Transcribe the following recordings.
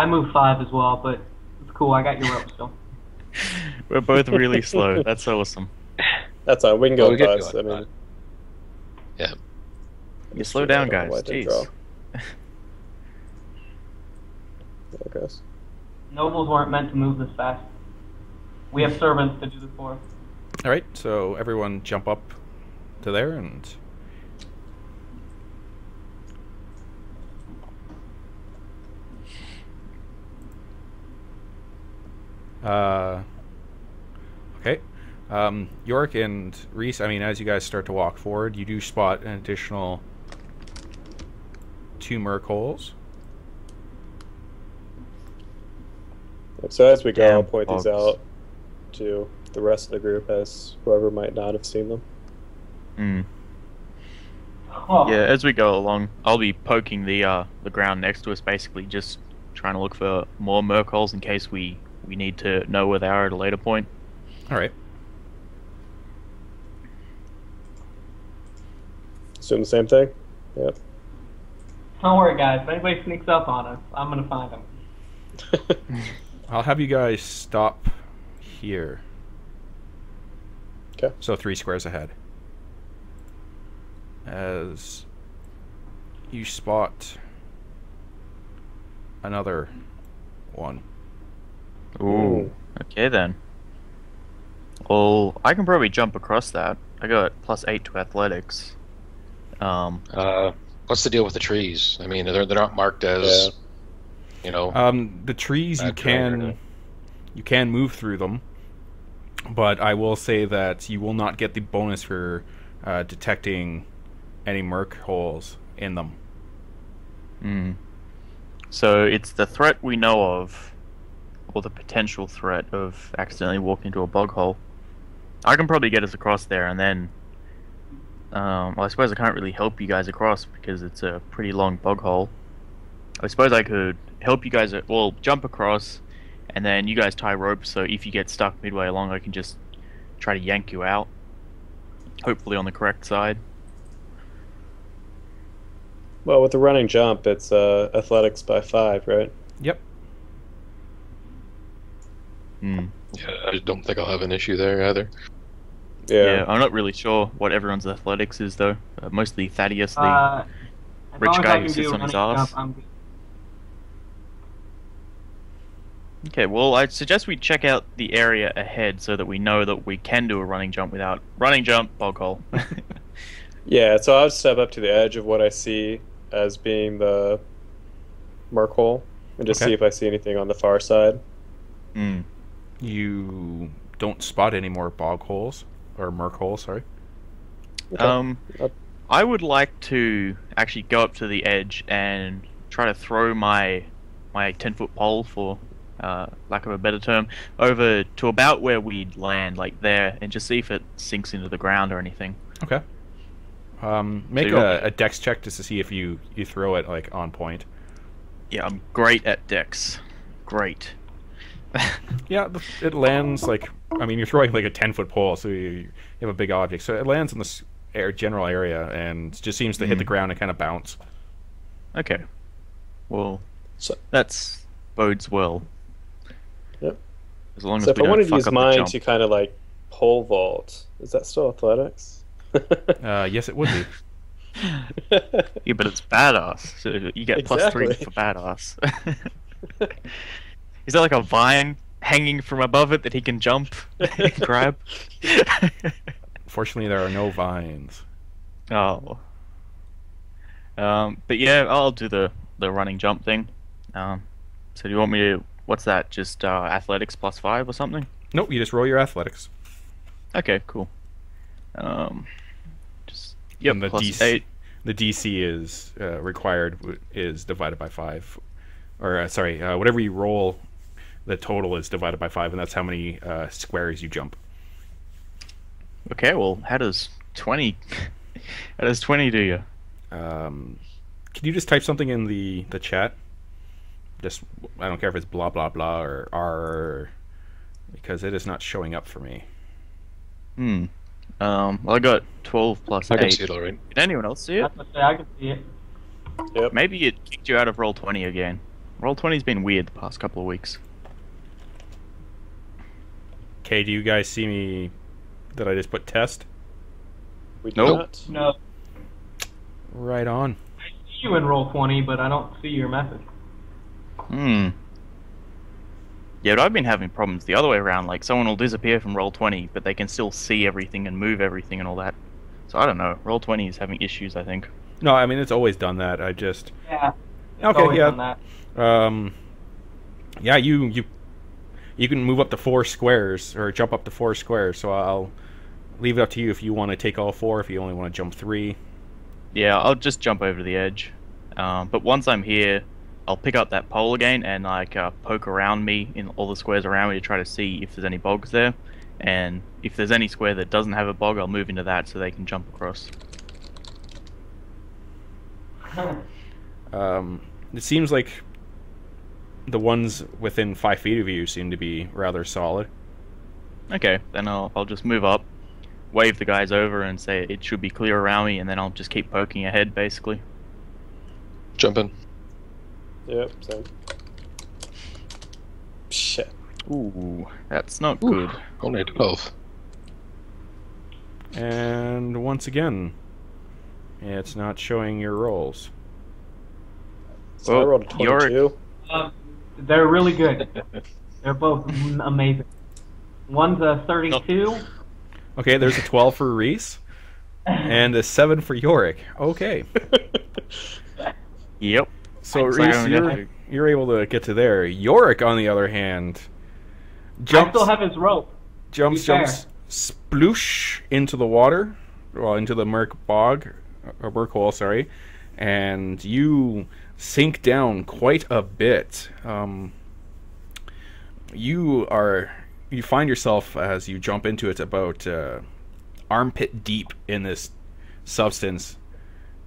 I moved 5 as well, but it's cool. I got your rope still. We're both really slow. That's awesome. That's all. We can Well, go we get fast. I going, mean, yeah. You slow down, guys. Jeez. Jeez. There goes. Nobles weren't meant to move this fast. We have servants to do this for us. All right, so everyone jump up to there and. Okay. York and Reese, I mean, as you guys start to walk forward, you do spot an additional 2 merc holes. So as we go, I'll Damn point these bugs. out to the rest of the group as whoever might not have seen them. Hmm. Oh, Yeah, as we go along, I'll be poking the ground next to us, basically just trying to look for more merc holes in case we need to know where they are at a later point. All right. Assume the same thing? Yep. don't worry, guys. If anybody sneaks up on us, I'm gonna find them. I'll have you guys stop here. Okay. So 3 squares ahead. As you spot another one. Ooh. Okay then. Well, I can probably jump across that. I got +8 to athletics. What's the deal with the trees? I mean, they're not marked as, you know. The trees you bad terrain or you can move through them, but I will say that you will not get the bonus for detecting any merc holes in them. Hmm. So it's the threat we know of, or the potential threat of accidentally walking into a bog hole. I can probably get us across there, and then, well, I suppose I can't really help you guys across because it's a pretty long bog hole. I suppose I could help you guys, well, jump across, and then you guys tie ropes, so if you get stuck midway along, I can just try to yank you out. Hopefully on the correct side. Well, with the running jump, it's athletics by 5, right? Yep. Hmm. Yeah, I don't think I'll have an issue there either. Yeah, I'm not really sure what everyone's athletics is, though. Mostly Thaddeus, the As rich long as guy I who can sits do on his running ass. jump, I'm good. Okay, well, I'd suggest we check out the area ahead so that we know that we can do a running jump without running jump, bog hole. Yeah, so I'll step up to the edge of what I see as being the merc hole and just Okay. see if I see anything on the far side. Hmm. You don't spot any more bog holes or merc holes, sorry. Okay. Up. I would like to actually go up to the edge and try to throw my 10-foot pole, for lack of a better term, over to about where we'd land, like there, and just see if it sinks into the ground or anything. Okay. Make you want- a dex check just to see if you throw it like on point. Yeah, I'm great at dex. Great. Yeah, it lands like, I mean, you're throwing like a 10-foot pole, so you have a big object. So it lands in this general area and just seems to hit the ground and kind of bounce. Okay. Well, So- that's bodes well. Yep. As long So as if we I don't wanted to fuck use up the mine jump. to kind of like pole vault, is that still athletics? Yes, it would be. Yeah, but it's badass. So you get +3 Exactly. for badass. Is there like a vine hanging from above it that he can jump and grab? Fortunately, there are no vines. Oh. But yeah, I'll do the running jump thing. So do you want me to? What's that? Just athletics +5 or something? Nope, you just roll your athletics. Okay, cool. Just yep, And the +8. The DC is required is divided by 5, or sorry, whatever you roll, the total is divided by 5, and that's how many squares you jump. Okay, well, how does 20? How does 20 do you? Can you just type something in the chat? Just, I don't care if it's blah blah blah or R, because it is not showing up for me. Well, I got 12 plus I 8. can see it all right. Did anyone else see it? That's what I say. I can see it. Yep. Maybe it kicked you out of roll 20 again. Roll20's been weird the past couple of weeks. Okay, do you guys see me that I just put test? We do Nope. not. No, Right on. I see you in Roll20, but I don't see your message. Hmm. Yeah, but I've been having problems the other way around. Like, someone will disappear from Roll20, but they can still see everything and move everything and all that. So I don't know. Roll20 is having issues, I think. No, I mean, it's always done that. I just... Yeah. Okay, always yeah. done that. Yeah, you can move up to 4 squares, or jump up to 4 squares, so I'll leave it up to you if you want to take all 4, if you only want to jump 3. Yeah, I'll just jump over the edge. But once I'm here, I'll pick up that pole again and like poke around me in all the squares around me to try to see if there's any bogs there. And if there's any square that doesn't have a bog, I'll move into that so they can jump across. It seems like the ones within 5 feet of you seem to be rather solid. Okay, then I'll just move up, wave the guys over and say it should be clear around me, and then I'll just keep poking ahead, basically. Jump in. Yep, same. Shit. Ooh, that's not good. Only 12. And once again, it's not showing your rolls. So I Well, rolled a 22. They're really good. They're both amazing. One's a 32. Okay, there's a 12 for Reese, and a 7 for Yorick. Okay. Yep. So It's like Reese, I'm gonna- you're able to get to there. Yorick, on the other hand, I jumps still have his rope. jumps be fair. sploosh into the water, well, into the Merc bog, or Merc hole, sorry, and you sink down quite a bit. You find yourself as you jump into it about armpit deep in this substance.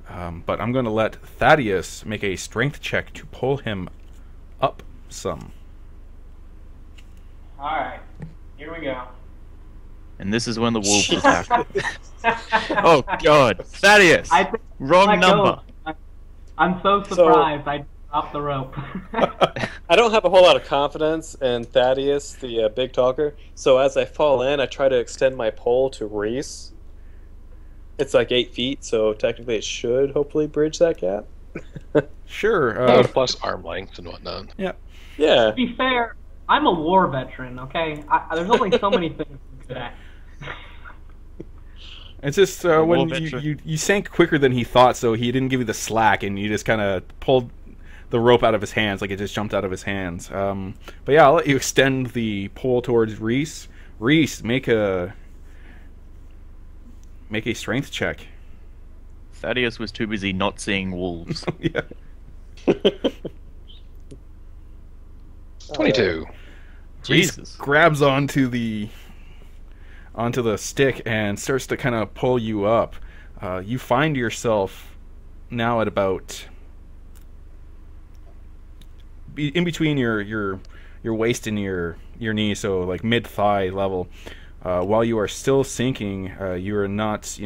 But I'm going to let Thaddeus make a strength check to pull him up some. Alright, here we go. And this is when the wolves attack. Oh god, Thaddeus! I think Wrong let go. number. I'm so surprised I dropped the rope. I don't have a whole lot of confidence in Thaddeus, the big talker, so as I fall in, I try to extend my pole to Reese. It's like 8 feet, so technically it should hopefully bridge that gap. Sure. Plus arm length and whatnot. Yeah. Yeah. To be fair, I'm a war veteran, okay? There's only so many things I'm good at. It's just when War veteran. you sank quicker than he thought, so he didn't give you the slack, and you just kind of pulled the rope out of his hands, like it just jumped out of his hands. But yeah, I'll let you extend the pole towards Reese. Reese, make a strength check. Thaddeus was too busy not seeing wolves. Yeah. 22. Reese Jesus. grabs onto the stick and starts to kind of pull you up. You find yourself now at about in between your waist and your knee, so like mid thigh level. While you are still sinking, you are not,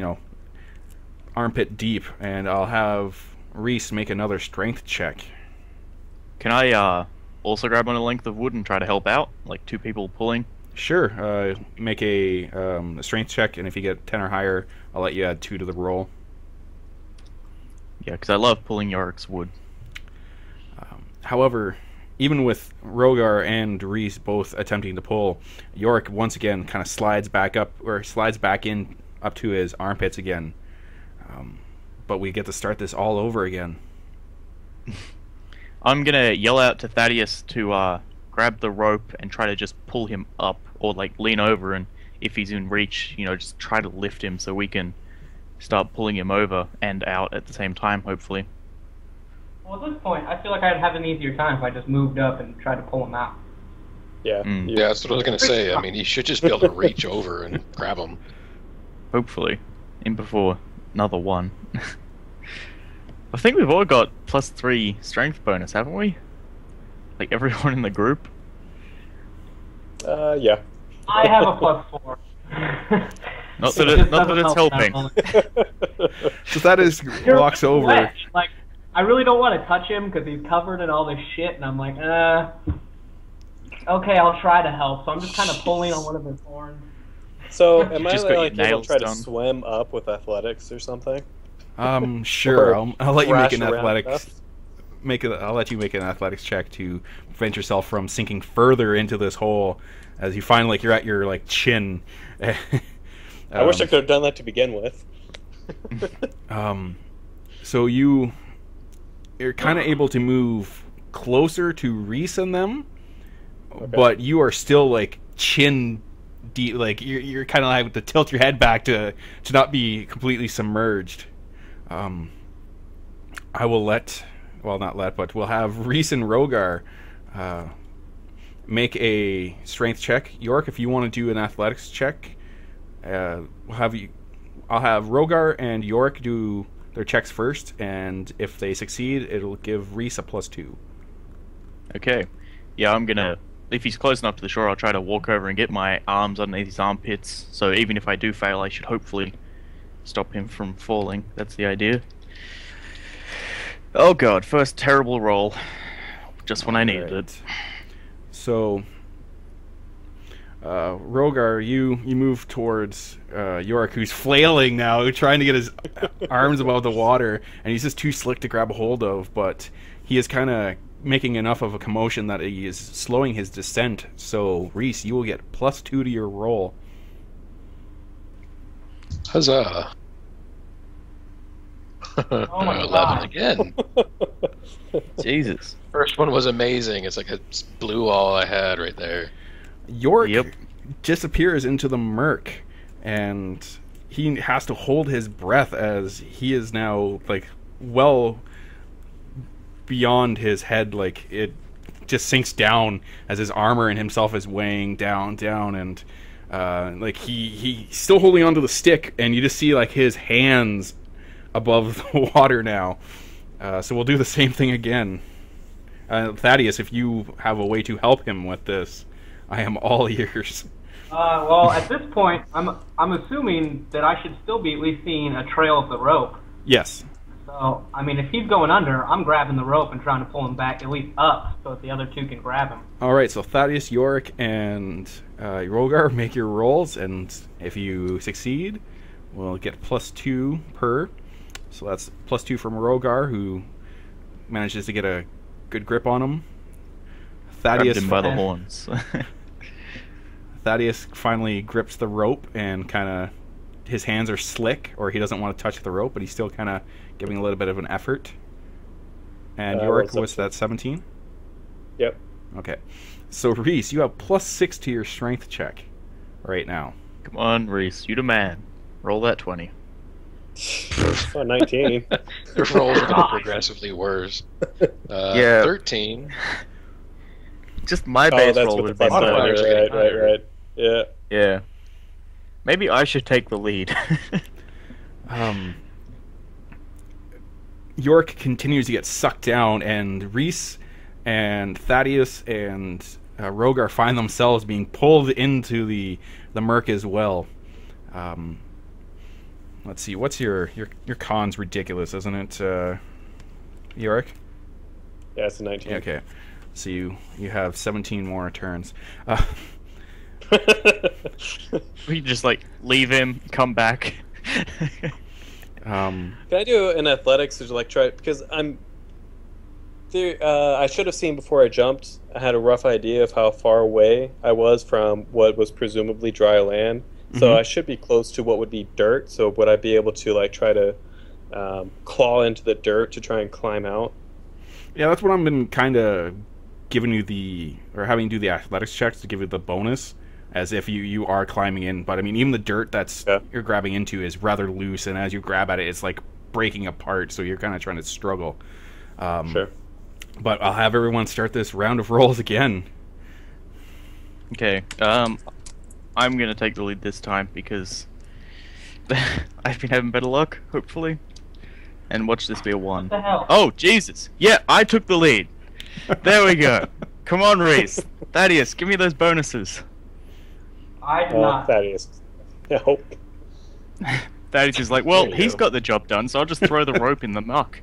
armpit deep, and I'll have Reese make another strength check. Can I also grab on a length of wood and try to help out? Like 2 people pulling? Sure. Make a strength check, and if you get 10 or higher, I'll let you add 2 to the roll. Yeah, because I love pulling Yorick's wood. However, even with Rogar and Reese both attempting to pull, Yorick once again kind of slides back in up to his armpits again. But we get to start this all over again. I'm gonna yell out to Thaddeus to grab the rope and try to just pull him up, or like lean over, and if he's in reach, just try to lift him so we can start pulling him over and out at the same time, hopefully. Well, at this point, I feel like I'd have an easier time if I just moved up and tried to pull him out. Yeah. Mm. you- Yeah, that's what I was going to say. I mean, you should just be able to reach over and grab him. Hopefully. In before another one. I think we've all got +3 strength bonus, haven't we? Like everyone in the group? Yeah. I have a +4. Not that It just it's doesn't help helping. that moment. So Thaddeus You're walks over. wedge. Like, I really don't want to touch him because he's covered in all this shit, and I'm like, okay, I'll try to help. So I'm just kind of pulling on one of his horns. So, am I Just got your like able nails to try to done. swim up with athletics or something? Sure. Or I'll let you make thrash an around athletics. stuff? I'll let you make an athletics check to prevent yourself from sinking further into this hole, as you find like you're at your like chin. I wish I could have done that to begin with. So you're kind of able to move closer to Reese and them, but you are still like chin deep. Like you're kind of like to tilt your head back to not be completely submerged. I will but we'll have Reese and Rogar make a strength check. York, if you want to do an athletics check, I'll have Rogar and York do their checks first, and if they succeed, it'll give Reese a +2. Okay. Yeah, I'm gonna. If he's close enough to the shore, I'll try to walk over and get my arms underneath his armpits. So even if I do fail, I should hopefully stop him from falling. That's the idea. Oh god, first terrible roll. Just when I needed it. So, Rogar, you move towards York, who's flailing now, trying to get his arms above the water, and he's just too slick to grab a hold of, but he is kind of making enough of a commotion that he is slowing his descent. So, Reese, you will get +2 to your roll. Huzzah. Oh my 11 God. again. Jesus. First one was amazing. It's like it blew all I had right there. York Yep. disappears into the murk, and he has to hold his breath as he is now like well beyond his head. Like it just sinks down as his armor and himself is weighing down, and like he's still holding onto the stick, and you just see like his hands above the water now. So we'll do the same thing again. Thaddeus, if you have a way to help him with this, I am all ears. Well, at this point, I'm assuming that I should still be at least seeing a trail of the rope. Yes. So, I mean, if he's going under, I'm grabbing the rope and trying to pull him back at least up so that the other two can grab him. All right, so Thaddeus, York, and Rogar, make your rolls, and if you succeed, we'll get +2 per. So that's +2 from Rogar, who manages to get a good grip on him. Grabbed him by the horns. Thaddeus finally grips the rope, and kind of his hands are slick, or he doesn't want to touch the rope, but he's still kind of giving a little bit of an effort. And York, what's that, 17? Yep. Okay. So Reese, you have +6 to your strength check right now. Come on, Reese, you the man. Roll that 20. Oh, 19. The rolls are getting progressively worse. Yeah. 13. Just my Oh, base that's roll with would the have been plus better. bonus. Right. Yeah. Yeah. Maybe I should take the lead. York continues to get sucked down, and Reese and Thaddeus and Rogar find themselves being pulled into the murk as well. Let's see, what's your con's ridiculous, isn't it, York? Yeah, it's a 19. Yeah, okay. So you have 17 more turns. We just like leave him, come back. Can I do an athletics to like try, because I'm there, I should have seen before I jumped. I had a rough idea of how far away I was from what was presumably dry land, so I should be close to what would be dirt. So would I be able to like try to claw into the dirt to try and climb out? Yeah, that's what I've been kind of giving you having you do the athletics checks to give you the bonus, as if you are climbing in. But I mean, even the dirt that's you're grabbing into is rather loose, and as you grab at it, it's like breaking apart. So you're kind of trying to struggle. Sure. But I'll have everyone start this round of rolls again. Okay. I'm gonna take the lead this time because I've been having better luck, hopefully. And watch this be a 1. What the hell? Oh, Jesus! Yeah, I took the lead. There we go. Come on, Reese. Thaddeus, give me those bonuses. I did not. Thaddeus. Nope. Thaddeus is like, well, There you he's go. got the job done, so I'll just throw the rope in the muck.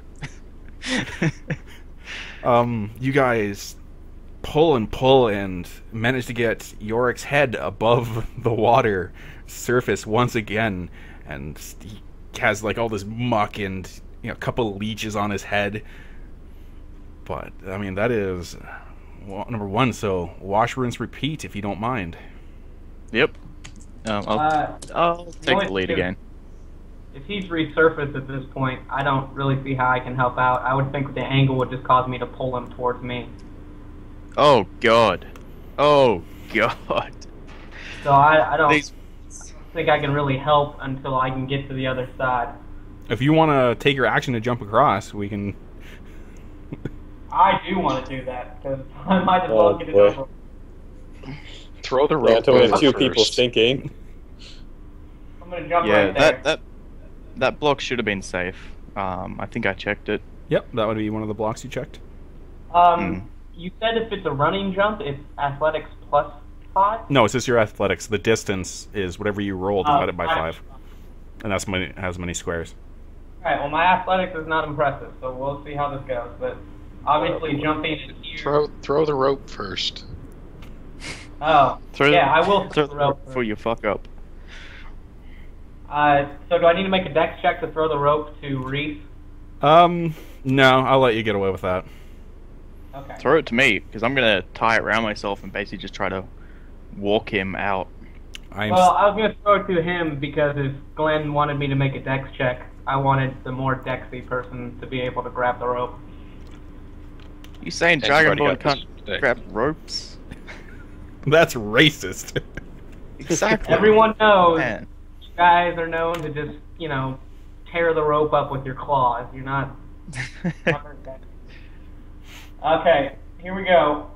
You guys pull and manage to get Yorick's head above the water surface once again, and he has like all this muck and a couple of leeches on his head. But I mean, that is number one. So wash, rinse, repeat, if you don't mind. Yep. I'll take the lead again. If he's resurfaced at this point, I don't really see how I can help out. I would think the angle would just cause me to pull him towards me. Oh god. Oh god. So I don't think I can really help until I can get to the other side. If you want to take your action to jump across, we can... I do want to do that, because I might as well get it over. Throw the rope. Yeah, until we have two first. people sinking. I'm going to jump right there. That block should have been safe. I think I checked it. Yep, that would be one of the blocks you checked. You said if it's a running jump, it's athletics plus 5? No, it's just your athletics. The distance is whatever you roll divided by 5. And that's has many squares. Alright, well my athletics is not impressive, so we'll see how this goes. But obviously jumping in here... Throw the rope first. Oh, I will throw the rope before you fuck up. So do I need to make a dex check to throw the rope to Reese? No, I'll let you get away with that. Okay. Throw it to me, because I'm going to tie it around myself and basically just try to walk him out. Well, I was going to throw it to him because if Glenn wanted me to make a dex check, I wanted the more dexy person to be able to grab the rope. You saying Dragonborn can't grab ropes? That's racist. Exactly. Everyone knows Man. you guys are known to just, tear the rope up with your claws. You're not... Okay, here we go.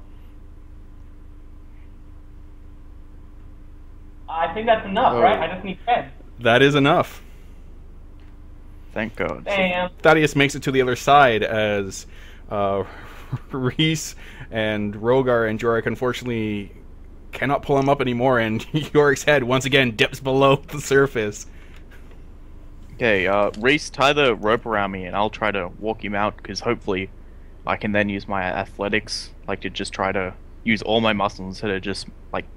I think that's enough, right? I just need 10. That is enough. Thank God. Damn. Thaddeus makes it to the other side as Reese and Rogar and Jorik unfortunately cannot pull him up anymore, and Yorick's head once again dips below the surface. Okay, Reese, tie the rope around me and I'll try to walk him out, because hopefully I can then use my athletics, to just try to use all my muscles instead of just,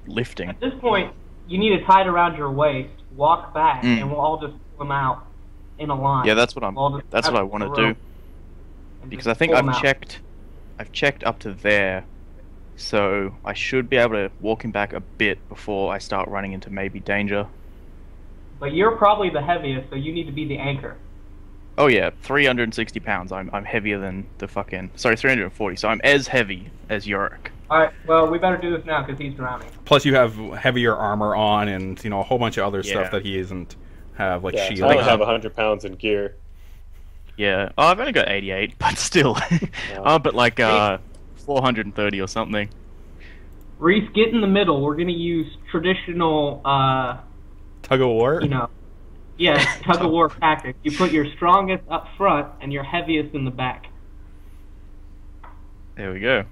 lifting. At this point, you need to tie it around your waist, walk back, and we'll all just pull him out in a line. Yeah, that's what I want to do. Because I think I've checked up to there, so I should be able to walk him back a bit before I start running into maybe danger. But you're probably the heaviest, so you need to be the anchor. Oh yeah, 360 pounds. I'm heavier than the fucking... Sorry, 340, so I'm as heavy as Yorick. Alright, well, we better do this now, because he's drowning. Plus you have heavier armor on and, a whole bunch of other stuff that he doesn't have, shield. I only have 100 pounds in gear. Yeah. Oh, I've only got 88, but still. Oh, but 430 or something. Reese, get in the middle. We're going to use traditional... tug of war? Tug of war tactics. You put your strongest up front and your heaviest in the back. There we go.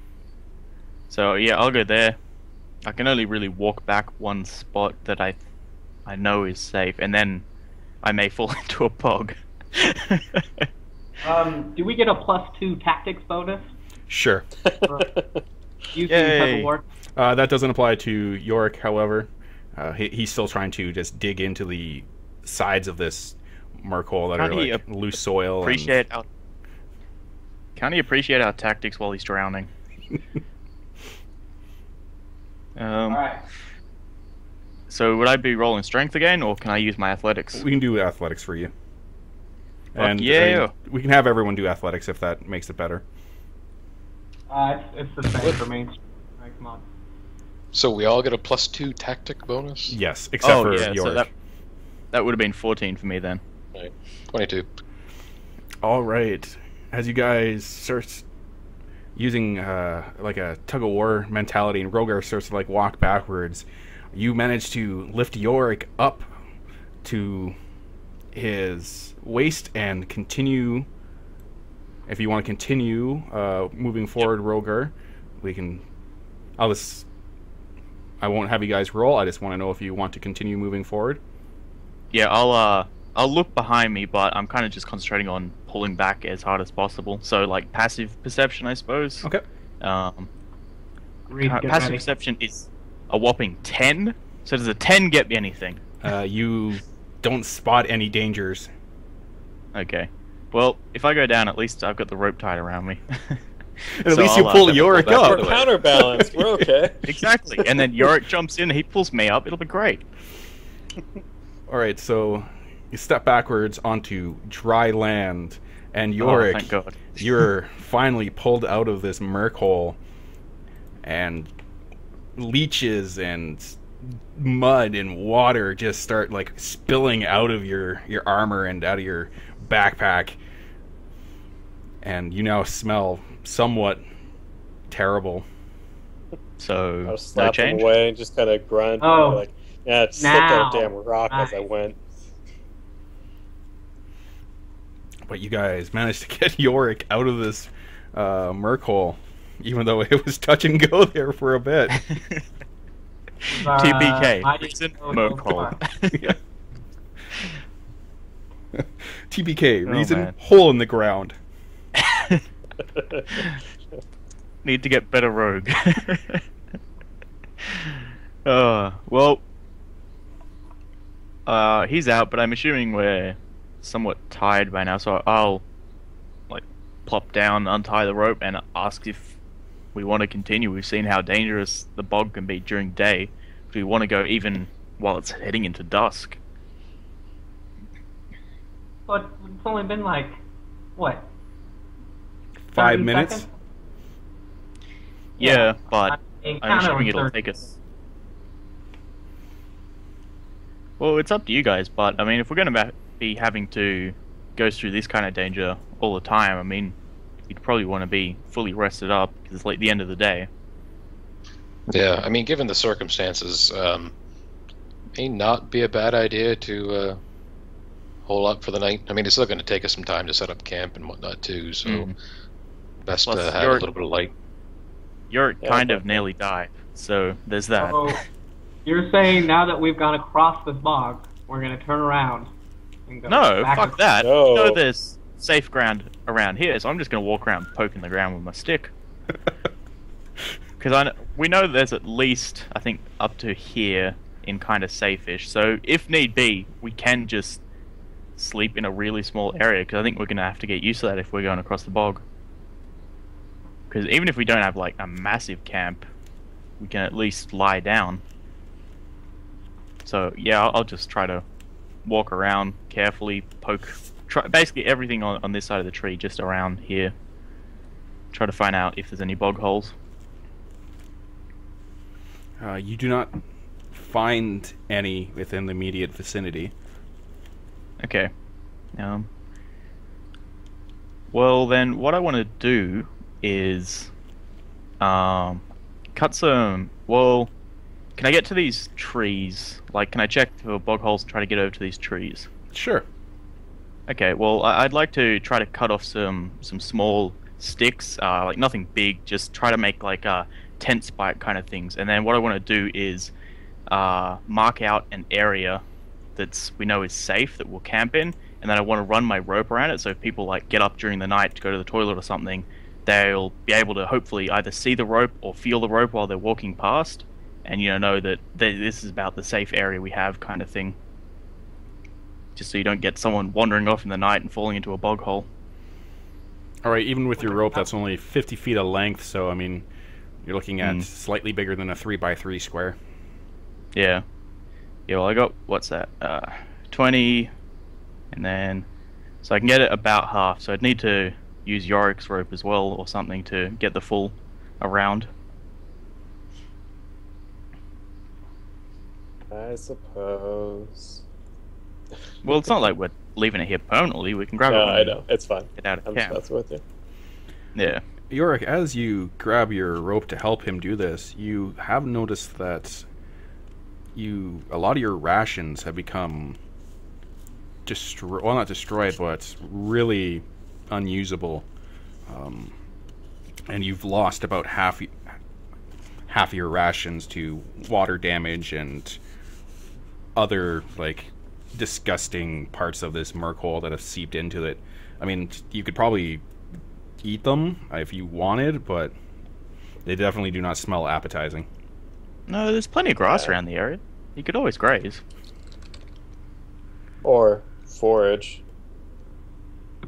So yeah, I'll go there. I can only really walk back one spot that I know is safe, and then I may fall into a bog. Do we get a +2 tactics bonus? Sure. Using tug of war? That doesn't apply to Yorick, however. He's still trying to just dig into the sides of this murk hole that are loose soil. Can't he appreciate our tactics while he's drowning? Alright. So would I be rolling strength again, or can I use my athletics? We can do athletics for you. And yeah. We can have everyone do athletics if that makes it better. It's the same for me. Right, come on. So we all get a +2 tactic bonus? Yes, except for Yorick. So that would have been 14 for me then. Right. 22. All right. As you guys start using a tug of war mentality, and Rogar starts to walk backwards, you manage to lift Yorick up to his waist and continue. If you want to continue moving forward, Rogar, we can. I won't have you guys roll. I just want to know if you want to continue moving forward. Yeah, I'll look behind me, but I'm kind of just concentrating on pulling back as hard as possible. So like passive perception, I suppose. Okay. Reed, get Passive ready. perception is a whopping 10. So does a 10 get me anything? You don't spot any dangers. Okay. Well, if I go down, at least I've got the rope tied around me. At least you pull Yorick back. up. We're counterbalanced. We're okay. Exactly. And then Yorick jumps in, he pulls me up. It'll be great. All right, so you step backwards onto dry land, and Oh, Yorick, thank God. you're finally pulled out of this murk hole, and leeches and mud and water just start like spilling out of your armor and out of your backpack, and you now smell somewhat terrible. So, I'll no slap him change? away and just kind of grunt. Oh. Like, yeah, just slipped on Now. a damn rock as I Nice. went. But you guys managed to get Yorick out of this murk hole, even though it was touch and go there for a bit. TPK. I Reason, didn't know Merc so hole. far. TPK, Oh, reason, man. hole in the ground. Need to get better rogue. Well, he's out, but I'm assuming we're somewhat tired by now, so I'll like plop down, untie the rope, and ask if we want to continue. We've seen how dangerous the bog can be during day. Do we want to go even while it's heading into dusk? But it's only been like, what? 5 30 minutes. seconds? Yeah, but I mean, I'm assuming kinda it'll 30. take us. Well, it's up to you guys, but I mean, if we're going to be having to go through this kind of danger all the time, I mean, you'd probably want to be fully rested up because it's like the end of the day. Yeah, I mean, given the circumstances, may not be a bad idea to hole up for the night. I mean, it's still going to take us some time to set up camp and whatnot too, so Mhm. best Plus, to have a you're- little bit of light. You're Yeah, kind okay. of nearly died, so there's that. So, you're saying now that we've gone across the bog, we're gonna turn around and go No, back fuck that. No. You know there's safe ground around here, so I'm just going to walk around poking the ground with my stick. Because we know there's at least, I think, up to here in kind of safe-ish. So if need be, we can just sleep in a really small area, because I think we're going to have to get used to that if we're going across the bog. Because even if we don't have like a massive camp, we can at least lie down. So yeah, I'll just try to walk around carefully, poke, basically everything on this side of the tree, just around here. Try to find out if there's any bog holes. You do not find any within the immediate vicinity. Okay. Well then, what I want to do is cut some. Well, can I get to these trees? Like, can I check for bog holes and try to get over to these trees? Sure. Okay. Well, I'd like to try to cut off some small sticks, like nothing big. Just try to make like tent spike kind of things. And then what I want to do is mark out an area that's we know is safe that we'll camp in, and then I want to run my rope around it, so if people like get up during the night to go to the toilet or something, they'll be able to hopefully either see the rope or feel the rope while they're walking past, and know that this is about the safe area we have, kind of thing. Just so you don't get someone wandering off in the night and falling into a bog hole. All right, even with your rope, that's only 50 feet of length, so I mean, you're looking at slightly bigger than a 3x3 square. Yeah. Yeah, well, I got, what's that? 20, and then, so I can get it about half, so I'd need to use Yorick's rope as well, or something, to get the full around. I suppose. Well, it's not like we're leaving it here permanently, we can grab it No, when I we know. It's fine. get out of I'm camp. that's with you. Yeah. Yorick, as you grab your rope to help him do this, you have noticed that a lot of your rations have become not destroyed, but really unusable. And you've lost about half of your rations to water damage and other like disgusting parts of this merc hole that have seeped into it. I mean, you could probably eat them if you wanted, but they definitely do not smell appetizing. No, there's plenty of grass around the area. You could always graze. Or forage.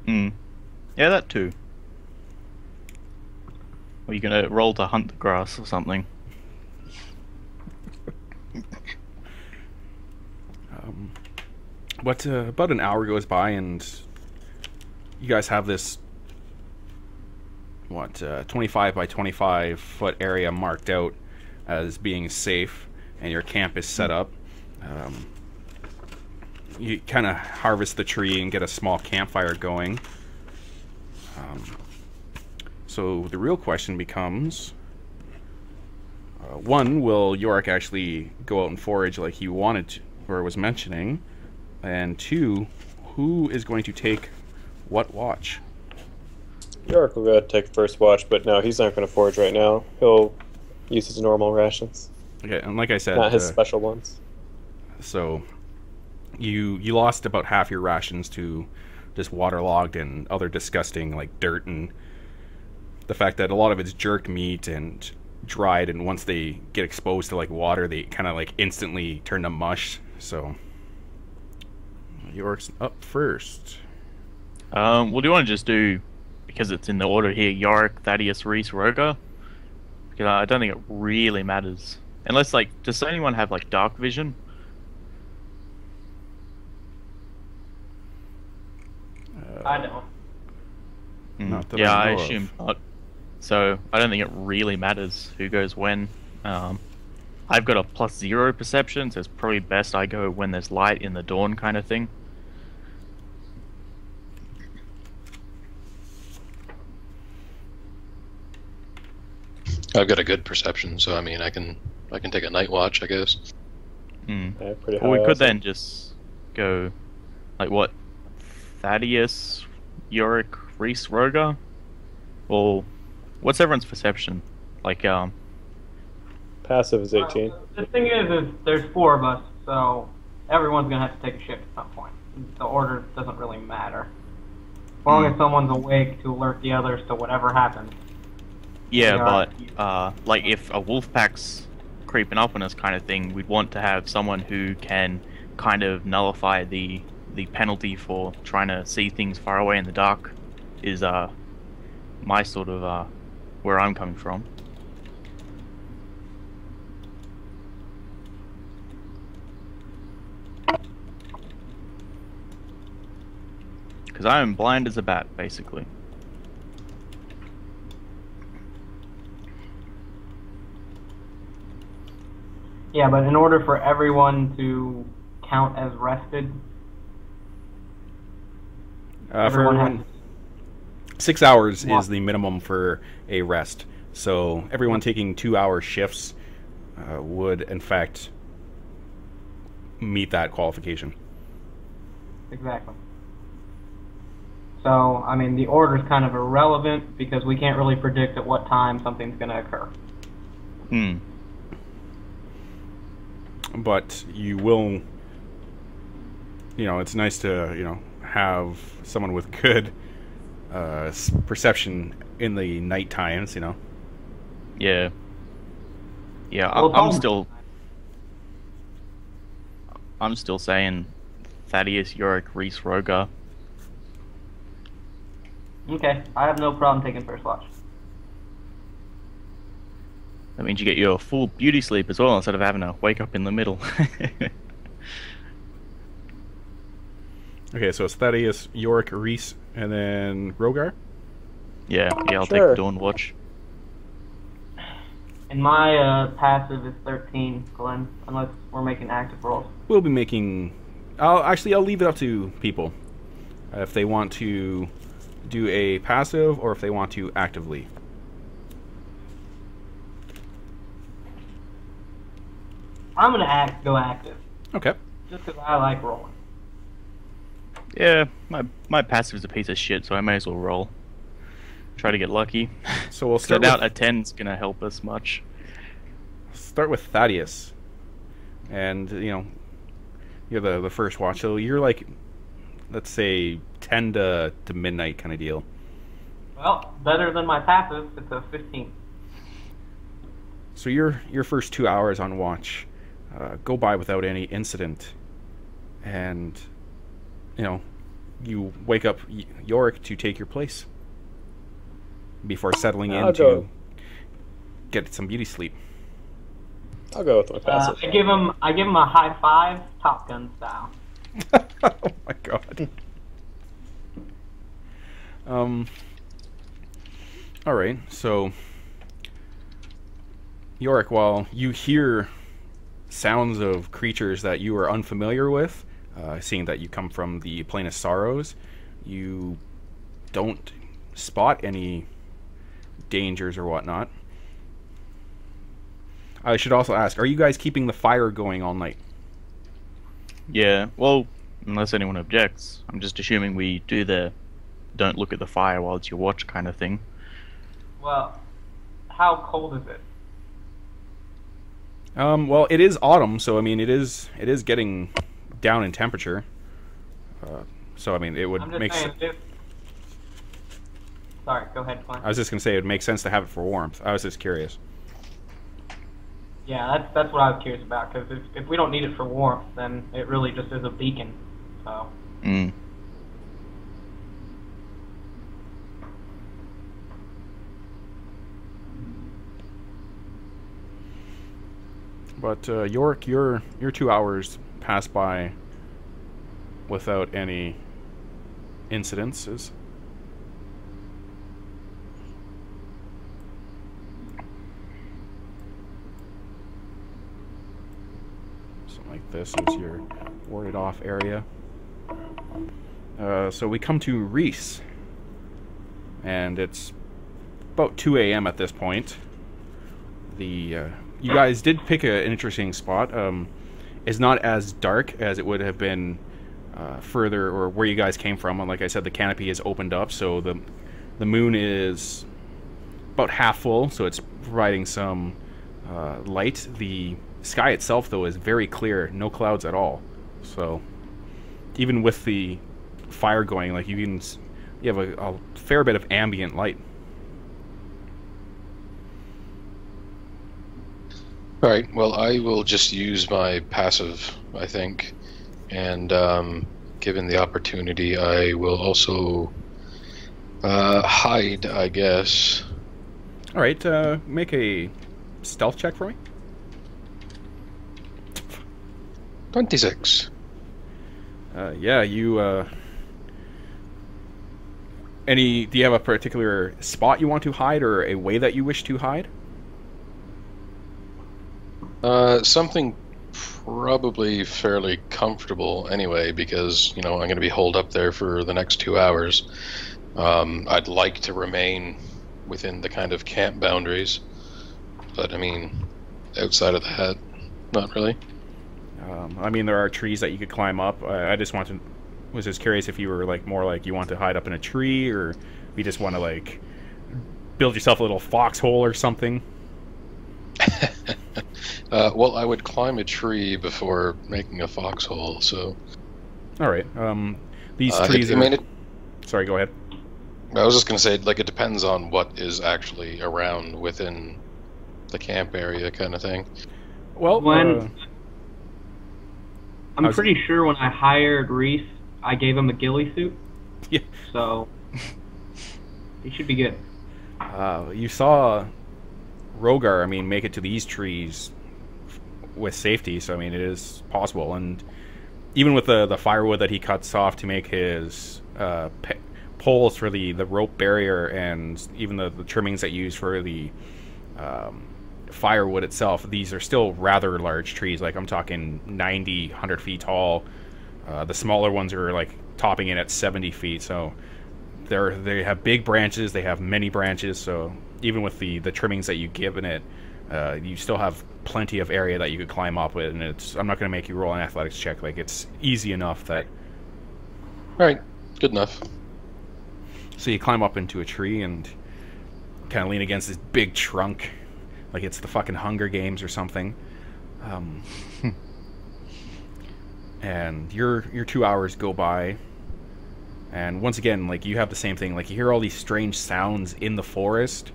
Hmm. Yeah, that too. Or you're gonna roll to hunt the grass or something. But about an hour goes by, and you guys have this 25 by 25 foot area marked out as being safe, and your camp is set up. You kind of harvest the tree and get a small campfire going. So the real question becomes, one, will Yorick actually go out and forage like he wanted to, or was mentioning? And two, who is going to take what watch? York will go ahead and take first watch, but no, he's not going to forage right now. He'll use his normal rations. Okay, and like I said, not his special ones. So you lost about half your rations to just waterlogged and other disgusting, like, dirt, and the fact that a lot of it's jerked meat and dried, and once they get exposed to, like, water, they kind of, like, instantly turn to mush. So York's up first. Well, do you want to just do, because it's in the order here, Yorick, Thaddeus, Reese, Rogar? Because I don't think it really matters. Unless, like, does anyone have, like, dark vision? I don't. Not that Yeah, I I know of. assume not. So I don't think it really matters who goes when. I've got a +0 perception, so it's probably best I go when there's light in the dawn kind of thing. I've got a good perception, so I mean, I can take a night watch, I guess. Mm. Yeah, pretty Well, we high could also. then just go, like, what? Thaddeus, Yorick, Reese, Rogar? Or what's everyone's perception? Like, Passive is 18. The thing is there's 4 of us, so everyone's gonna have to take a shift at some point. The order doesn't really matter. As long as someone's awake to alert the others to whatever happens. yeah, Yeah. but, like, if a wolf pack's creeping up on us kind of thing, we'd want to have someone who can kind of nullify the penalty for trying to see things far away in the dark, is, my sort of, where I'm coming from. Because I am blind as a bat, basically. Yeah, but in order for everyone to count as rested, For everyone everyone, has 6 hours Yeah. is the minimum for a rest. So everyone taking 2-hour shifts would, in fact, meet that qualification. exactly. So, I mean, the order's kind of irrelevant because we can't really predict at what time something's going to occur. Hmm. But you will, it's nice to, have someone with good perception in the night times, Yeah. Yeah, Well, I'm still saying Thaddeus, Yorick, Reese, Rogar. Okay, I have no problem taking first watch. That means you get your full beauty sleep as well instead of having to wake up in the middle. Okay, so it's Thaddeus, Yorick, Reese, and then Rogar? yeah, I'll take Sure. the Dawn Watch. And my passive is 13, Glenn, unless we're making active rolls. We'll be making... I'll leave it up to people. If they want to do a passive or if they want to actively. I'm going to go active, Okay. just because I like rolling. Yeah, my passive's a piece of shit, so I may as well roll. Try to get lucky. So we'll So start doubt with, a 10's gonna help us much. Thaddeus. And, You're the first watch, so you're like, let's say 10 to midnight kind of deal. Well, better than my passive. It's a 15. So your first 2 hours on watch go by without any incident, and you wake up Yorick to take your place before settling in to get some beauty sleep. I'll go with my passive. I give him a high five, Top Gun style. Oh my god. All right, so Yorick, while you hear sounds of creatures that you are unfamiliar with, seeing that you come from the Plane of Sorrows, you don't spot any dangers or whatnot. I should also ask, are you guys keeping the fire going all night? Yeah, well, unless anyone objects. I'm just assuming we do the don't look at the fire while it's your watch kind of thing. Well, how cold is it? Well, it is autumn, so I mean, it is getting down in temperature. So I mean, it would I'm just make saying, sense. Sorry, go ahead, Clint. I was just gonna say it would make sense to have it for warmth. I was just curious. Yeah, that's what I was curious about, because if we don't need it for warmth, then it really just is a beacon. So. Mm. But Yorick, your 2 hours pass by without any incidences. Something like this is your warded off area. So we come to Reese, and it's about 2 a.m. at this point. You guys did pick an interesting spot. It's not as dark as it would have been further, or where you guys came from. And like I said, the canopy is opened up, so the moon is about half full, so it's providing some light. The sky itself, though, is very clear, no clouds at all. So even with the fire going, like you have a fair bit of ambient light. All right. Well, I will just use my passive, I think, and given the opportunity, I will also hide, I guess. All right. Make a stealth check for me. 26. Yeah. You. Do you have a particular spot you want to hide, or a way that you wish to hide? Something probably fairly comfortable anyway, because, I'm going to be holed up there for the next 2 hours. I'd like to remain within the kind of camp boundaries, but I mean, outside of that, not really. I mean, there are trees that you could climb up. I just was just curious if you were more like you want to hide up in a tree, or you just want to build yourself a little foxhole or something. Well, I would climb a tree before making a foxhole, so... All right. These trees Sorry, go ahead. I was just going to say, it depends on what is actually around within the camp area kind of thing. Well, I'm pretty sure when I hired Reese, I gave him a ghillie suit. Yeah. So, he should be good. You saw Rogar, make it to these trees with safety, so it is possible. And even with the firewood that he cuts off to make his poles for the rope barrier, and even the trimmings that you use for the firewood itself, these are still rather large trees. I'm talking 90, 100 feet tall. The smaller ones are topping in at 70 feet, so they have big branches, they have many branches, so even with the trimmings that you've given it, you still have plenty of area that you could climb up with, and I'm not going to make you roll an athletics check. It's easy enough that... Alright, good enough. So you climb up into a tree and kind of lean against this big trunk, like it's the fucking Hunger Games or something. and your 2 hours go by, and once again, like, you have the same thing. Like, you hear all these strange sounds in the forest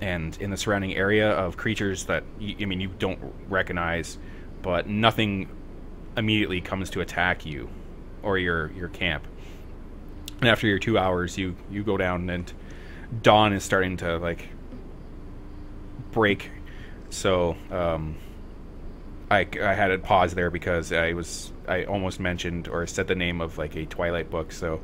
and in the surrounding area of creatures that you don't recognize, but nothing immediately comes to attack you or your camp. And after your 2 hours, you go down, and dawn is starting to, like, break. So I had it pause there because I almost mentioned or said the name of, like, a Twilight book. So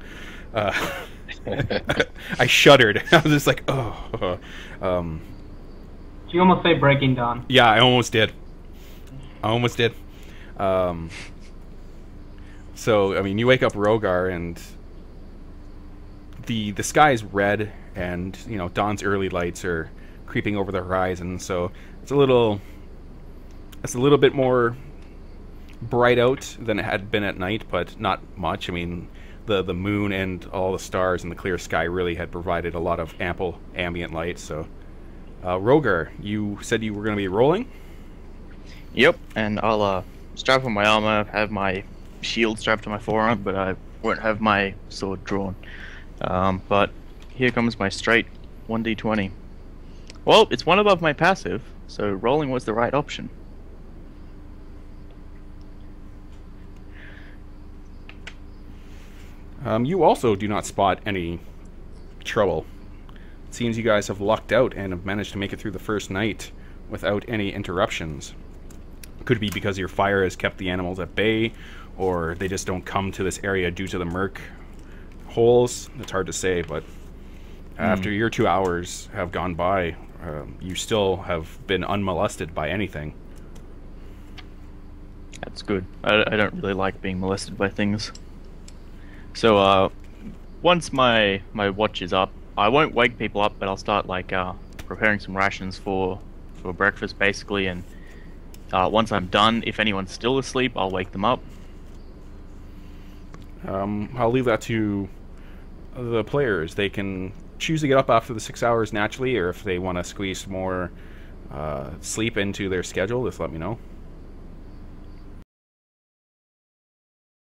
I shuddered. I was just like, oh. Did you almost say Breaking Dawn? Yeah, I almost did. So, I mean, you wake up Rogar, and the sky is red, and, you know, dawn's early lights are creeping over the horizon, so it's a little bit more bright out than it had been at night, but not much. I mean, the moon and all the stars in the clear sky really had provided a lot of ample ambient light. So, Rogar, you said you were going to be rolling? Yep, and I'll strap on my armor, have my shield strapped to my forearm, but I won't have my sword drawn. But here comes my straight 1d20. Well, it's one above my passive, so rolling was the right option. You also do not spot any trouble. It seems you guys have lucked out and have managed to make it through the first night without any interruptions. Could be because your fire has kept the animals at bay, or they just don't come to this area due to the murk holes. It's hard to say, but after your 2 hours have gone by, you still have been unmolested by anything. That's good. I don't really like being molested by things. So, once my watch is up, I won't wake people up, but I'll start, like, preparing some rations for breakfast, basically, and once I'm done, if anyone's still asleep, I'll wake them up. I'll leave that to the players. They can choose to get up after the 6 hours naturally, or if they want to squeeze more sleep into their schedule, just let me know.